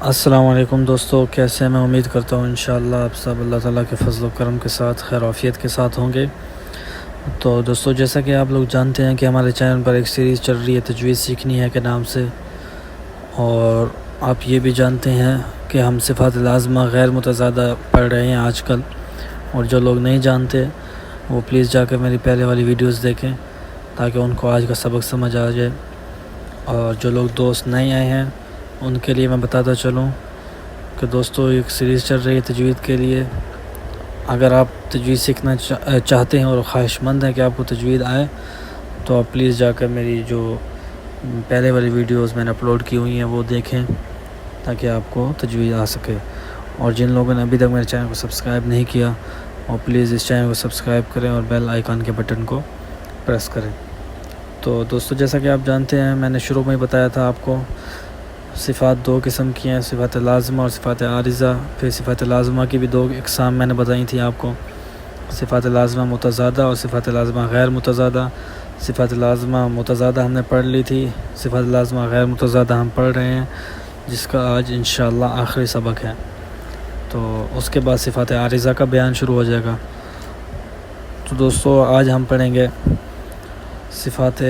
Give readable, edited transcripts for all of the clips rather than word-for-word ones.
السلام علیکم دوستو، کیسے ہیں؟ میں امید کرتا ہوں انشاءاللہ آپ سب اللہ تعالیٰ کے فضل و کرم کے ساتھ خیر و عافیت کے ساتھ ہوں گے۔ تو دوستو، جیسا کہ آپ لوگ جانتے ہیں کہ ہمارے چینل پر ایک سیریز چل رہی ہے تجوید سیکھنی ہے کے نام سے، اور آپ یہ بھی جانتے ہیں کہ ہم صفات لازمہ غیر متضادہ پڑھ رہے ہیں آج کل، اور جو لوگ نہیں جانتے وہ پلیز جا کر میری پہلے والی ویڈیوز دیکھیں تاکہ ان کو آج کا سبق سمجھ آ جائے۔ اور جو لوگ دوست نہیں آئے ہیں ان کے لیے میں بتاتا چلوں کہ دوستو ایک سیریز چل رہی ہے تجوید کے لیے۔ اگر آپ تجوید سیکھنا چاہتے ہیں اور خواہش مند ہیں کہ آپ کو تجوید آئے تو آپ پلیز جا کر میری جو پہلے والی ویڈیوز میں نے اپلوڈ کی ہوئی ہیں وہ دیکھیں تاکہ آپ کو تجوید آ سکے۔ اور جن لوگوں نے ابھی تک میرے چینل کو سبسکرائب نہیں کیا وہ پلیز اس چینل کو سبسکرائب کریں اور بیل آئیکن کے بٹن کو پریس کریں۔ تو دوستو، جیسا کہ آپ جانتے ہیں میں نے شروع میں ہی بتایا تھا آپ کو صفات دو قسم کی ہیں، صفات لازمہ اور صفات عارضہ۔ پھر صفات لازمہ کی بھی دو اقسام میں نے بتائی تھیں آپ کو، صفات لازمہ متضادہ اور صفات لازمہ غیر متضادہ۔ صفات لازمہ متضادہ ہم نے پڑھ لی تھی، صفات لازمہ غیر متضادہ ہم پڑھ رہے ہیں جس کا آج انشاءاللہ آخری سبق ہے۔ تو اس کے بعد صفات عارضہ کا بیان شروع ہو جائے گا۔ تو دوستو، آج ہم پڑھیں گے صفات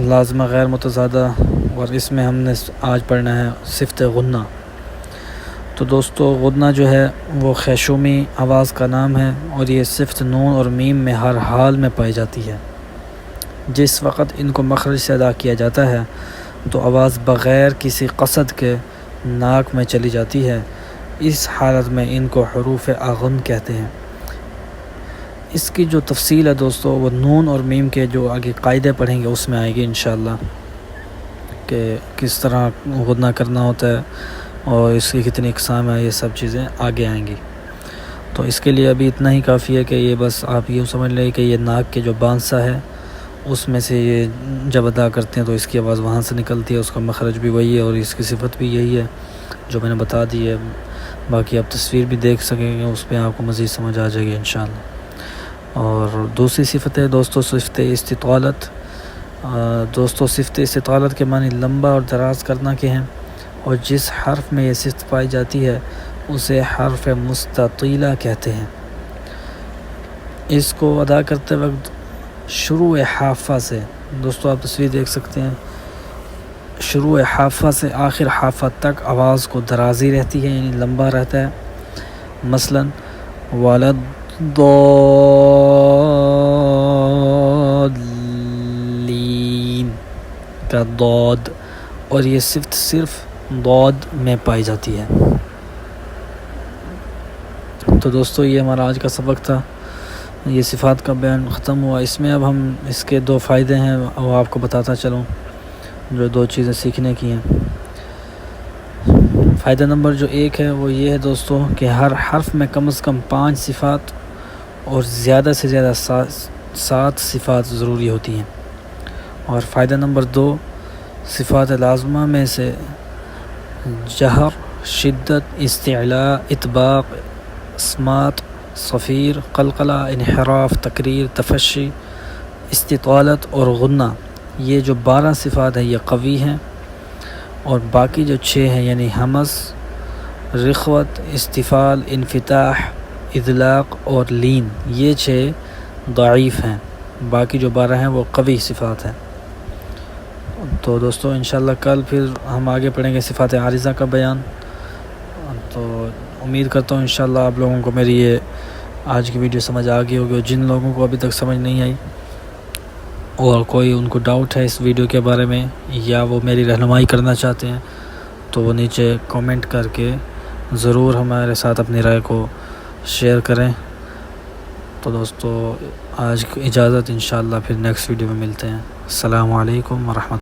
لازمہ غیر متضادہ، اور اس میں ہم نے آج پڑھنا ہے صفت غنہ۔ تو دوستو، غنہ جو ہے وہ خیشومی آواز کا نام ہے، اور یہ صفت نون اور میم میں ہر حال میں پائی جاتی ہے۔ جس وقت ان کو مخرج سے ادا کیا جاتا ہے تو آواز بغیر کسی قصد کے ناک میں چلی جاتی ہے۔ اس حالت میں ان کو حروف اغن کہتے ہیں۔ اس کی جو تفصیل ہے دوستو وہ نون اور میم کے جو آگے قاعدے پڑھیں گے اس میں آئے گی انشاءاللہ، کہ کس طرح غنہ کرنا ہوتا ہے اور اس کی کتنی اقسام ہیں، یہ سب چیزیں آگے آئیں گی۔ تو اس کے لیے ابھی اتنا ہی کافی ہے کہ یہ بس آپ یوں سمجھ لیں کہ یہ ناک کے جو بانسا ہے اس میں سے یہ جب ادا کرتے ہیں تو اس کی آواز وہاں سے نکلتی ہے، اس کا مخرج بھی وہی ہے اور اس کی صفت بھی یہی ہے جو میں نے بتا دی ہے۔ باقی آپ تصویر بھی دیکھ سکیں گے، اس پہ آپ کو مزید سمجھ آ جائے گی انشاءاللہ۔ اور دوسری صفت ہے دوستو صفت استطالت۔ دوستو، صفت استطالت کے معنی لمبا اور دراز کرنا کے ہیں، اور جس حرف میں یہ صفت پائی جاتی ہے اسے حرف مستطیلہ کہتے ہیں۔ اس کو ادا کرتے وقت شروع حافہ سے، دوستو آپ تصویر دیکھ سکتے ہیں، شروع حافہ سے آخر حافہ تک آواز کو درازی رہتی ہے، یعنی لمبا رہتا ہے۔ مثلا ولد کا ضاد، اور یہ صفت صرف ضاد میں پائی جاتی ہے۔ تو دوستو، یہ ہمارا آج کا سبق تھا، یہ صفات کا بیان ختم ہوا۔ اس میں اب ہم اس کے دو فائدے ہیں وہ آپ کو بتاتا چلوں، جو دو چیزیں سیکھنے کی ہیں۔ فائدہ نمبر جو ایک ہے وہ یہ ہے دوستو کہ ہر حرف میں کم از کم 5 صفات اور زیادہ سے زیادہ 7 صفات ضروری ہوتی ہیں۔ اور فائدہ نمبر 2، صفات لازمہ میں سے جہر، شدت، استعلاء، اطباق، اصمات، صفیر، قلقلہ، انحراف، تکریر، تفشی، استطالت اور غنہ، یہ جو 12 صفات ہیں یہ قوی ہیں، اور باقی جو 6 ہیں یعنی ہمس، رخوت، استفال، انفتاح، اذلاق اور لین، یہ 6 ضعیف ہیں، باقی جو 12 ہیں وہ قوی صفات ہیں۔ تو دوستو، انشاءاللہ کل پھر ہم آگے پڑھیں گے صفات عارضہ کا بیان۔ تو امید کرتا ہوں انشاءاللہ آپ لوگوں کو میری یہ آج کی ویڈیو سمجھ آ گئی ہوگی، اور جن لوگوں کو ابھی تک سمجھ نہیں آئی اور کوئی ان کو ڈاؤٹ ہے اس ویڈیو کے بارے میں یا وہ میری رہنمائی کرنا چاہتے ہیں تو وہ نیچے کامنٹ کر کے ضرور ہمارے ساتھ اپنی رائے کو شیئر کریں۔ تو دوستو، آج کی اجازت، انشاءاللہ پھر نیکسٹ ویڈیو میں ملتے ہیں۔ السلام علیکم ورحمۃ اللہ۔